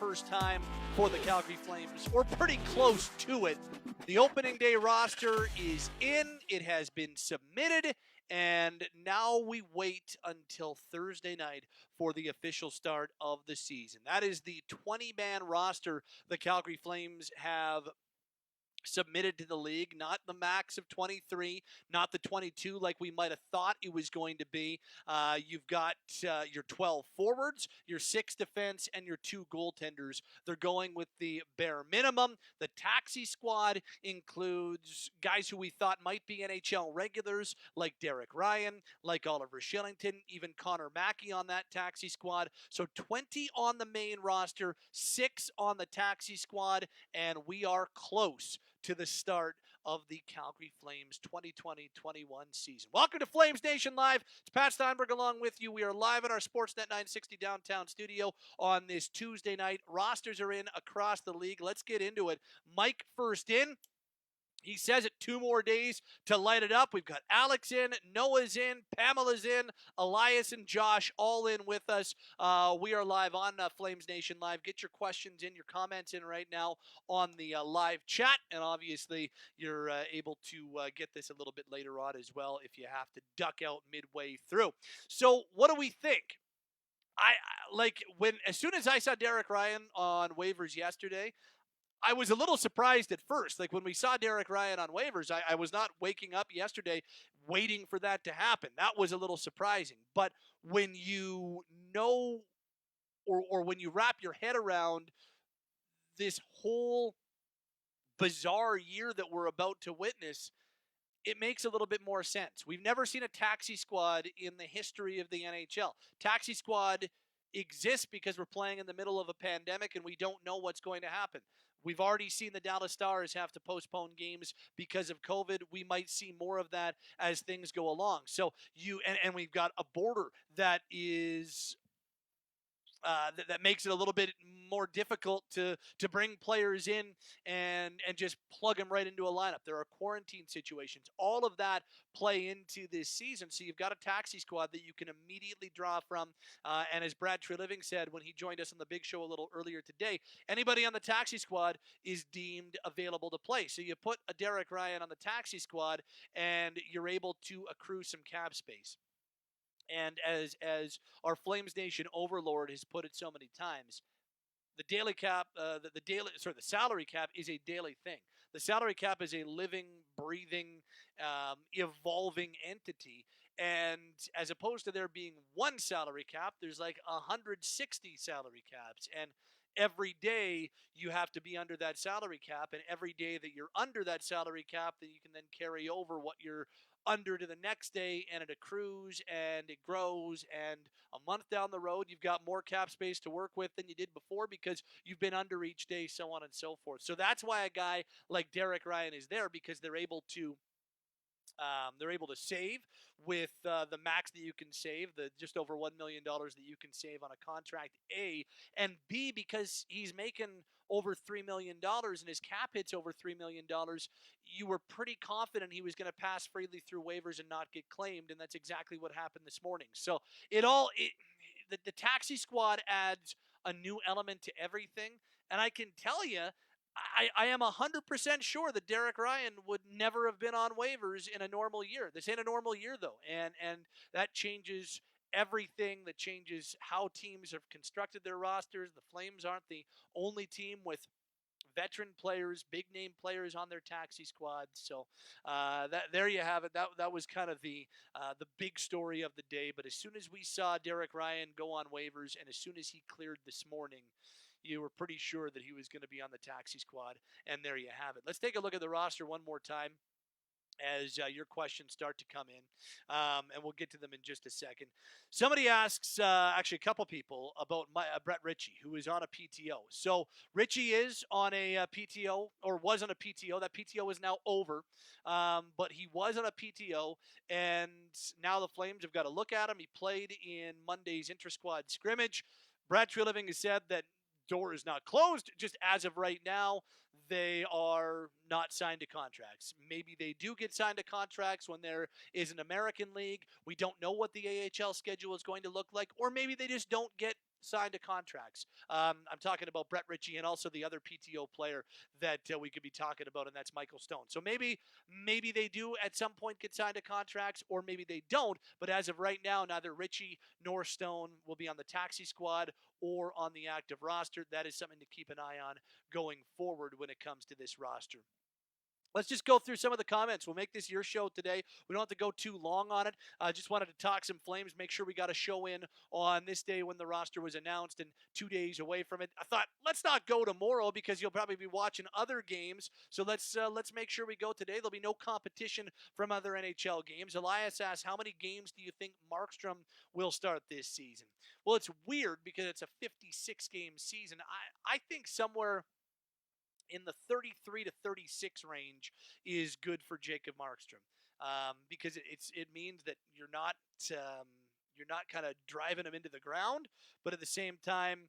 first time for the Calgary Flames, or pretty close to it. The opening day roster is in. It has been submitted. And now we wait until Thursday night for the official start of the season. That is the 20-man roster the Calgary Flames have submitted to the league, not the max of 23, not the 22 like we might have thought it was going to be. You've got your 12 forwards, your 6 defense, and your 2 goaltenders. They're going with the bare minimum. The taxi squad includes guys who we thought might be NHL regulars, like Derek Ryan, like Oliver Shillington, even Connor Mackey on that taxi squad. So 20 on the main roster, 6 on the taxi squad, and we are close to the start of the Calgary Flames 2020-21 season. Welcome to Flamesnation Live. It's Pat Steinberg along with you. We are live in our Sportsnet 960 downtown studio on this Tuesday night. Rosters are in across the league. Let's get into it. Mike first in. He says it 2 more days to light it up. We've got Alex in, Noah's in, Pamela's in, Elias and Josh all in with us. We are live on Flames Nation Live. Get your questions in, your comments in right now on the live chat. And obviously, you're able to get this a little bit later on as well if you have to duck out midway through. So what do we think? As soon as I saw Derek Ryan on waivers yesterday, I was a little surprised at first. Like when we saw Derek Ryan on waivers, I was not waking up yesterday waiting for that to happen. That was a little surprising. But when you know or when you wrap your head around this whole bizarre year that we're about to witness, it makes a little bit more sense. We've never seen a taxi squad in the history of the NHL. Taxi squad exists because we're playing in the middle of a pandemic and we don't know what's going to happen. We've already seen the Dallas Stars have to postpone games because of COVID. We might see more of that as things go along. So and we've got a border that is that makes it a little bit more difficult to bring players in and just plug them right into a lineup. There are quarantine situations. All of that play into this season. So you've got a taxi squad that you can immediately draw from. And as Brad Treliving said when he joined us on the Big Show a little earlier today, anybody on the taxi squad is deemed available to play. So you put a Derek Ryan on the taxi squad and you're able to accrue some cap space. And as our Flames Nation overlord has put it so many times, the daily cap, the salary cap is a daily thing. The salary cap is a living, breathing, evolving entity. And as opposed to there being one salary cap, there's like 160 salary caps. And every day you have to be under that salary cap. And every day that you're under that salary cap, that you can then carry over what you're under to the next day, and it accrues and it grows, and a month down the road you've got more cap space to work with than you did before because you've been under each day, so on and so forth. So that's why a guy like Derek Ryan is there, because they're able to save with the max that you can save, the just over $1 million that you can save on a contract, A, and B, because he's making over $3 million and his cap hits over $3 million, you were pretty confident he was going to pass freely through waivers and not get claimed, and that's exactly what happened this morning. So the taxi squad adds a new element to everything, and I can tell you, I am 100% sure that Derek Ryan would never have been on waivers in a normal year. This ain't a normal year, though, and that changes everything. That changes how teams have constructed their rosters. The Flames aren't the only team with veteran players, big-name players on their taxi squad. So there you have it. That was kind of the big story of the day. But as soon as we saw Derek Ryan go on waivers and as soon as he cleared this morning, you were pretty sure that he was going to be on the taxi squad, and there you have it. Let's take a look at the roster one more time as your questions start to come in, and we'll get to them in just a second. Somebody asks, actually a couple people, about Brett Ritchie, who is on a PTO. So Ritchie is on a PTO, or was on a PTO. That PTO is now over, but he was on a PTO, and now the Flames have got to look at him. He played in Monday's inter-squad scrimmage. Brad Treliving has said that door is not closed. Just as of right now, they are not signed to contracts. Maybe they do get signed to contracts when there is an American League. We don't know what the AHL schedule is going to look like, or maybe they just don't get signed to contracts. I'm talking about Brett Ritchie and also the other PTO player that we could be talking about, and that's Michael Stone. So maybe they do at some point get signed to contracts, or maybe they don't. But as of right now, neither Ritchie nor Stone will be on the taxi squad or on the active roster. That is something to keep an eye on going forward when it comes to this roster. Let's just go through some of the comments. We'll make this your show today. We don't have to go too long on it. I just wanted to talk some Flames, make sure we got a show in on this day when the roster was announced and 2 days away from it. I thought, let's not go tomorrow because you'll probably be watching other games. So let's make sure we go today. There'll be no competition from other NHL games. Elias asks, how many games do you think Markstrom will start this season? Well, it's weird because it's a 56-game season. I think somewhere in the 33 to 36 range is good for Jacob Markstrom, because it means that you're not kind of driving him into the ground, but at the same time,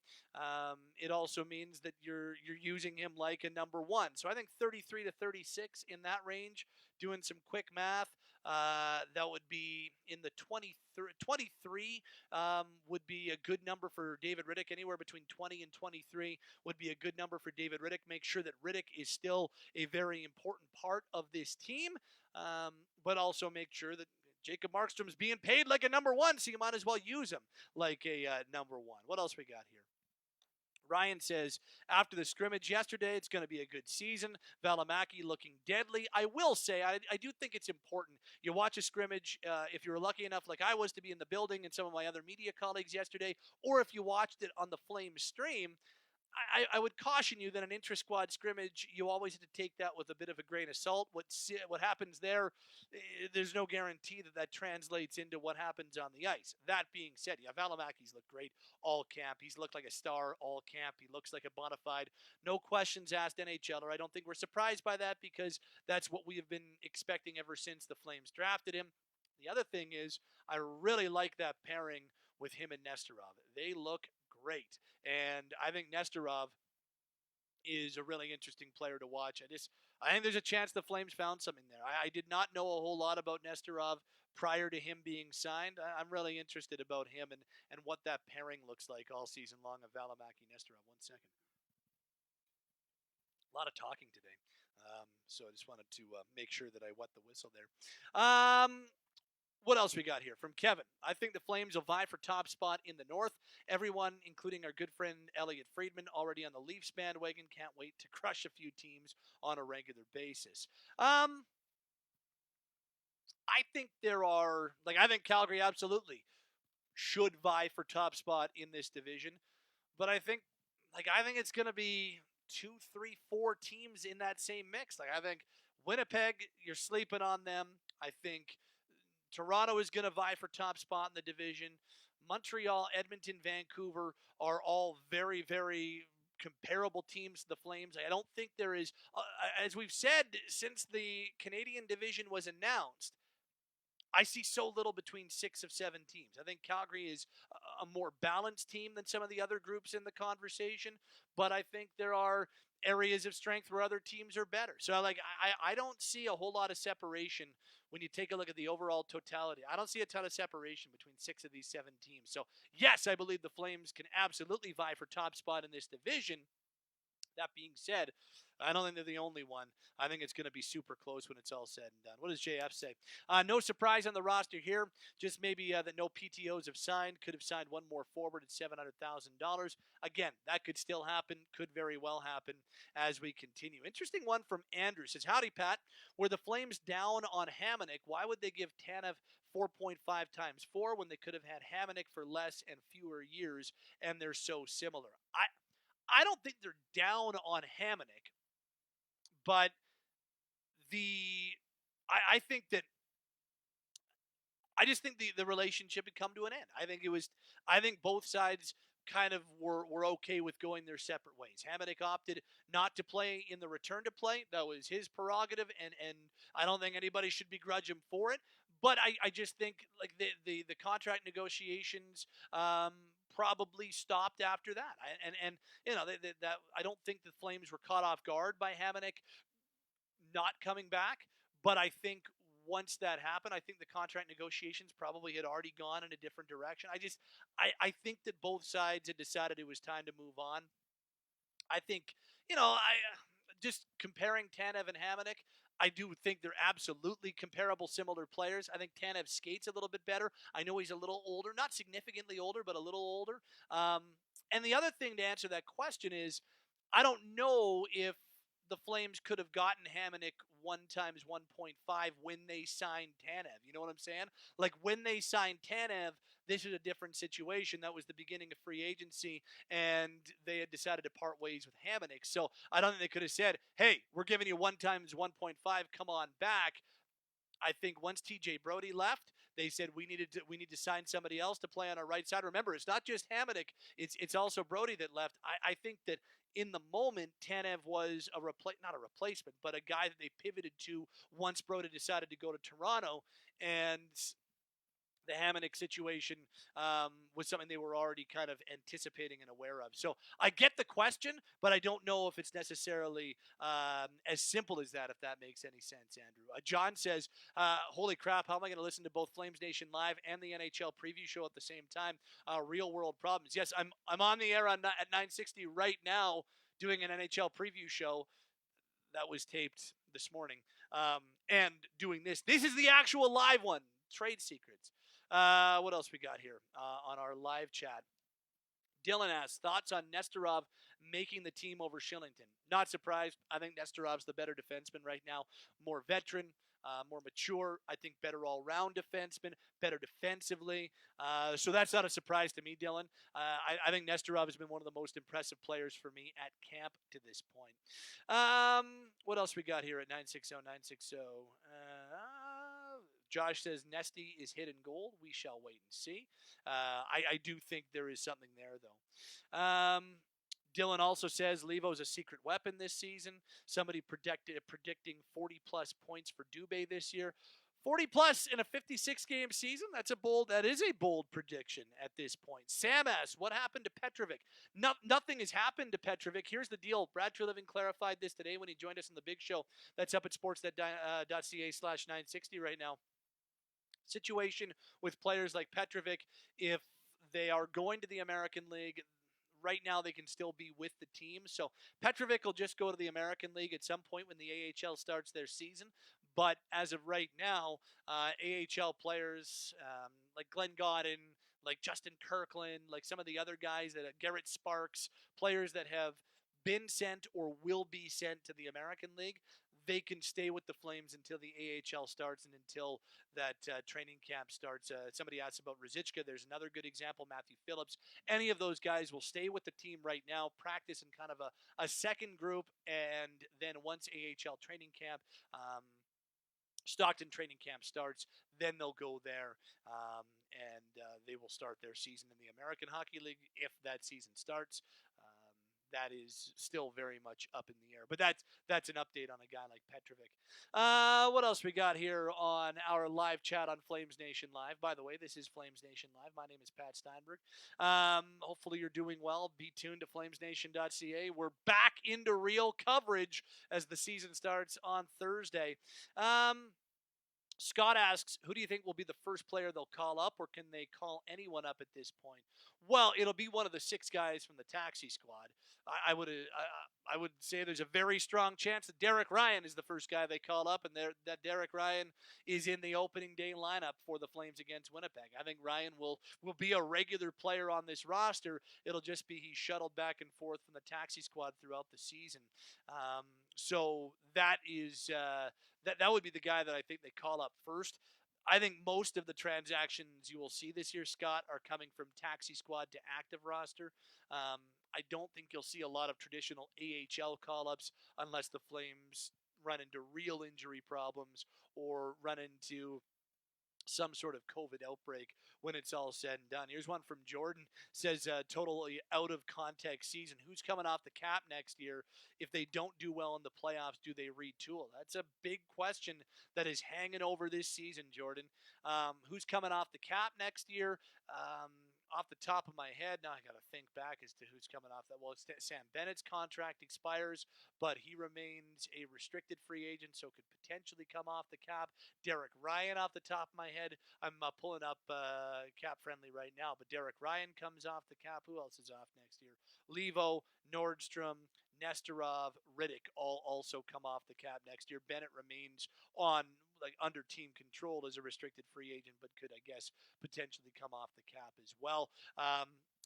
it also means that you're using him like a number one. So I think 33 to 36 in that range. Doing some quick math, that would be in the 23 would be a good number for David Rittich. Anywhere between 20 and 23 would be a good number for David Rittich. Make sure that Rittich is still a very important part of this team, but also make sure that Jacob Markstrom is being paid like a number one, so you might as well use him like a number one. What else we got here? Ryan says, after the scrimmage yesterday, it's going to be a good season. Valimaki looking deadly. I will say, I do think it's important. You watch a scrimmage, if you were lucky enough, like I was, to be in the building and some of my other media colleagues yesterday, or if you watched it on the Flames stream, I would caution you that an intra-squad scrimmage, you always have to take that with a bit of a grain of salt. What happens there, there's no guarantee that translates into what happens on the ice. That being said, yeah, Valimaki's looked great all camp. He's looked like a star all camp. He looks like a bona fide, no questions asked NHLer. I don't think we're surprised by that because that's what we have been expecting ever since the Flames drafted him. The other thing is, I really like that pairing with him and Nesterov. They look great. And I think Nesterov is a really interesting player to watch. I think there's a chance the Flames found something there. I did not know a whole lot about Nesterov prior to him being signed. I'm really interested about him and what that pairing looks like all season long of Valimaki Nesterov. 1 second. A lot of talking today. So I just wanted to make sure that I wet the whistle there. What else we got here from Kevin? I think the Flames will vie for top spot in the North. Everyone, including our good friend Elliot Friedman, already on the Leafs bandwagon. Can't wait to crush a few teams on a regular basis. I think I think Calgary absolutely should vie for top spot in this division. But I think it's going to be 2, 3, 4 teams in that same mix. I think Winnipeg, you're sleeping on them. I think Toronto is going to vie for top spot in the division. Montreal, Edmonton, Vancouver are all very, very comparable teams to the Flames. I don't think there is, as we've said since the Canadian division was announced, I see so little between 6 of 7 teams. I think Calgary is a more balanced team than some of the other groups in the conversation, but I think there are areas of strength where other teams are better. So I don't see a whole lot of separation when you take a look at the overall totality. I don't see a ton of separation between 6 of these 7 teams. So yes, I believe the Flames can absolutely vie for top spot in this division. That being said, I don't think they're the only one. I think it's going to be super close when it's all said and done. What does JF say? No surprise on the roster here. Just maybe that no PTOs have signed. Could have signed one more forward at $700,000. Again, that could still happen. Could very well happen as we continue. Interesting one from Andrew. Says, howdy, Pat. Were the Flames down on Hamonic? Why would they give Tanev 4.5 times 4 when they could have had Hamonic for less and fewer years, and they're so similar? I don't think they're down on Hamonic, but I think that I just think the relationship had come to an end. I think both sides kind of were okay with going their separate ways. Hamonic opted not to play in the return to play. That was his prerogative, and I don't think anybody should begrudge him for it. But I just think like the contract negotiations probably stopped after that. And you know that I don't think the Flames were caught off guard by Hamonic not coming back, but I think once that happened, I think the contract negotiations probably had already gone in a different direction. I think that both sides had decided it was time to move on. I think, I just comparing Tanev and Hamonic, I do think they're absolutely comparable, similar players. I think Tanev skates a little bit better. I know he's a little older, not significantly older, but a little older. Um, and the other thing to answer that question is, I don't know if the Flames could have gotten Hamonic 1 times 1.5 when they signed Tanev. You know what I'm saying? Like when they signed Tanev, this is a different situation. That was the beginning of free agency, and they had decided to part ways with Hamonic. So I don't think they could have said, "Hey, we're giving you 1 times 1.5. Come on back." I think once TJ Brody left, they said we need to sign somebody else to play on our right side. Remember, it's not just Hamonic; it's also Brody that left. I think that in the moment, Tanev was not a replacement, but a guy that they pivoted to once Brody decided to go to Toronto, and the Hamonic situation was something they were already kind of anticipating and aware of. So I get the question, but I don't know if it's necessarily as simple as that, if that makes any sense, Andrew. John says, holy crap, how am I going to listen to both Flames Nation Live and the NHL preview show at the same time? Real world problems. Yes, I'm on the air at 960 right now doing an NHL preview show that was taped this morning, and doing this. This is the actual live one. Trade secrets. What else we got here on our live chat? Dylan asks, thoughts on Nestorov making the team over Shillington? Not surprised. I think Nestorov's the better defenseman right now. More veteran, more mature. I think better all-round defenseman, better defensively. So that's not a surprise to me, Dylan. I think Nestorov has been one of the most impressive players for me at camp to this point. What else we got here at 960-960? Josh says Nesty is hidden gold. We shall wait and see. I do think there is something there, though. Dylan also says Levo's a secret weapon this season. Somebody predicting 40-plus points for Dubé this year. 40-plus in a 56-game season? That is a bold prediction at this point. Sam asks, what happened to Petrovic? Nothing has happened to Petrovic. Here's the deal. Brad Treliving clarified this today when he joined us in the big show. That's up at sportsnet.ca/960 right now. Situation with players like Petrovic, if they are going to the American League, right now they can still be with the team. So Petrovic will just go to the American League at some point when the AHL starts their season. But as of right now, AHL players like Glenn Godden, like Justin Kirkland, like some of the other guys that Garrett Sparks, players that have been sent or will be sent to the American League, they can stay with the Flames until the AHL starts and until that training camp starts. Somebody asked about Ruzicka. There's another good example, Matthew Phillips. Any of those guys will stay with the team right now, practice in kind of a second group, and then once AHL training camp, Stockton training camp starts, then they'll go there, and they will start their season in the American Hockey League if that season starts. That is still very much up in the air. But that's an update on a guy like Petrovic. What else we got here on our live chat on Flames Nation Live? By the way, this is Flames Nation Live. My name is Pat Steinberg. Hopefully you're doing well. Be tuned to flamesnation.ca. We're back into real coverage as the season starts on Thursday. Scott asks, who do you think will be the first player they'll call up, or can they call anyone up at this point? Well, it'll be one of the 6 guys from the taxi squad. I would say there's a very strong chance that Derek Ryan is the first guy they call up, and that Derek Ryan is in the opening day lineup for the Flames against Winnipeg. I think Ryan will be a regular player on this roster. It'll just be he's shuttled back and forth from the taxi squad throughout the season. So that is that would be the guy that I think they call up first. I think most of the transactions you will see this year, Scott, are coming from taxi squad to active roster. I don't think you'll see a lot of traditional AHL call-ups unless the Flames run into real injury problems or run into some sort of COVID outbreak when it's all said and done. Here's one from Jordan. Says totally out of context season. Who's coming off the cap next year? If they don't do well in the playoffs, do they retool? That's a big question that is hanging over this season, Jordan. Who's coming off the cap next year? off the top of my head, now I got to think back as to who's coming off that. Well, Sam Bennett's contract expires, but he remains a restricted free agent, so could potentially come off the cap. Derek Ryan off the top of my head. I'm pulling up cap friendly right now, but Derek Ryan comes off the cap. Who else is off next year? Levo, Nordstrom, Nestorov, Riddick all also come off the cap next year. Bennett remains on under team control as a restricted free agent, but could, I guess, potentially come off the cap as well.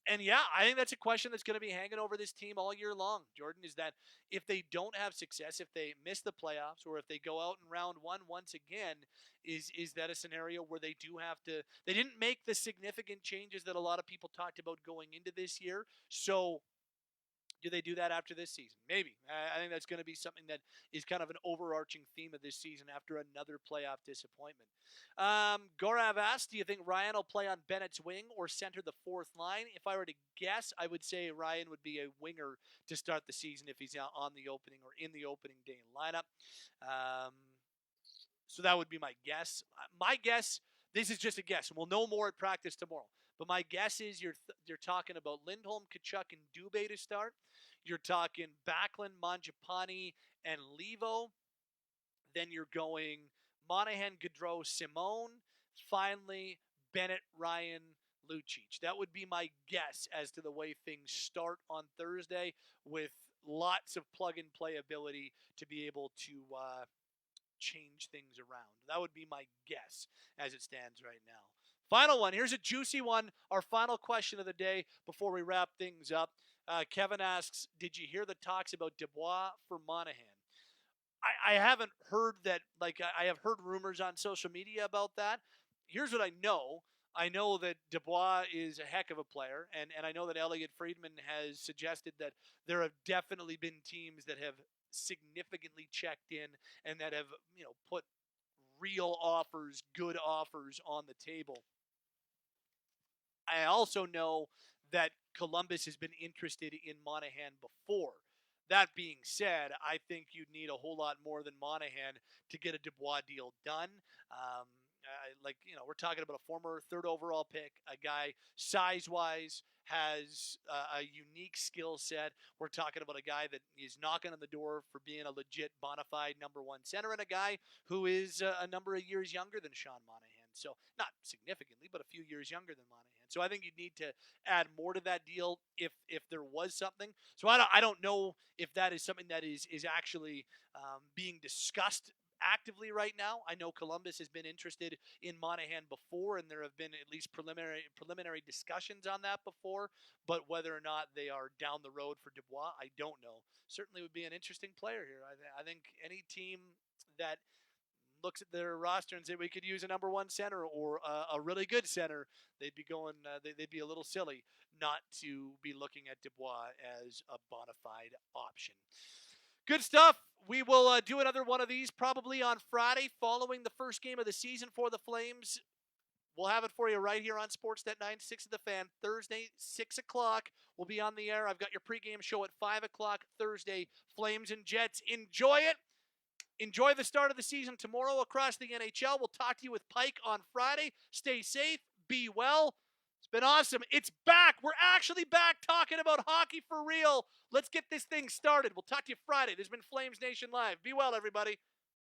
And yeah, I think that's a question that's going to be hanging over this team all year long, Jordan, is that if they don't have success, if they miss the playoffs, or if they go out in round one once again, is that a scenario where they do have to, they didn't make the significant changes that a lot of people talked about going into this year. So do they do that after this season? Maybe. I think that's going to be something that is kind of an overarching theme of this season after another playoff disappointment. Gorav asked, do you think Ryan will play on Bennett's wing or center the fourth line? If I were to guess, I would say Ryan would be a winger to start the season if he's on the opening or in the opening day lineup. So that would be my guess. My guess, this is just a guess, and we'll know more at practice tomorrow. But my guess is you're talking about Lindholm, Kachuk, and Dubé to start. You're talking Backlund, Mangiapane, and Levo. Then you're going Monahan, Gaudreau, Simone. Finally, Bennett, Ryan, Lucic. That would be my guess as to the way things start on Thursday, with lots of plug-and-play ability to be able to change things around. That would be my guess as it stands right now. Final one. Here's a juicy one. Our final question of the day before we wrap things up. Kevin asks, did you hear the talks about Dubois for Monahan? I haven't heard that. I have heard rumors on social media about that. Here's what I know. I know that Dubois is a heck of a player, and I know that Elliot Friedman has suggested that there have definitely been teams that have significantly checked in and that have, put real offers, good offers on the table. I also know that Columbus has been interested in Monahan before. That being said, I think you'd need a whole lot more than Monahan to get a Dubois deal done. We're talking about a former third overall pick, a guy size-wise has a unique skill set. We're talking about a guy that is knocking on the door for being a legit bona fide number one center, and a guy who is a number of years younger than Sean Monahan. So not significantly, but a few years younger than Monahan. So I think you'd need to add more to that deal if there was something. So I don't know if that is something that is actually being discussed actively right now. I know Columbus has been interested in Monahan before, and there have been at least preliminary discussions on that before. But whether or not they are down the road for Dubois, I don't know. Certainly would be an interesting player here. I think any team that looks at their roster and say we could use a number one center or a really good center, they'd be going. They'd be a little silly not to be looking at Dubois as a bona fide option. Good stuff. We will do another one of these probably on Friday following the first game of the season for the Flames. We'll have it for you right here on Sportsnet 96 of the Fan. Thursday, 6 o'clock. We'll be on the air. I've got your pregame show at 5 o'clock Thursday. Flames and Jets. Enjoy it. Enjoy the start of the season tomorrow across the NHL. We'll talk to you with Pike on Friday. Stay safe. Be well. It's been awesome. It's back. We're actually back talking about hockey for real. Let's get this thing started. We'll talk to you Friday. This has been Flames Nation Live. Be well, everybody.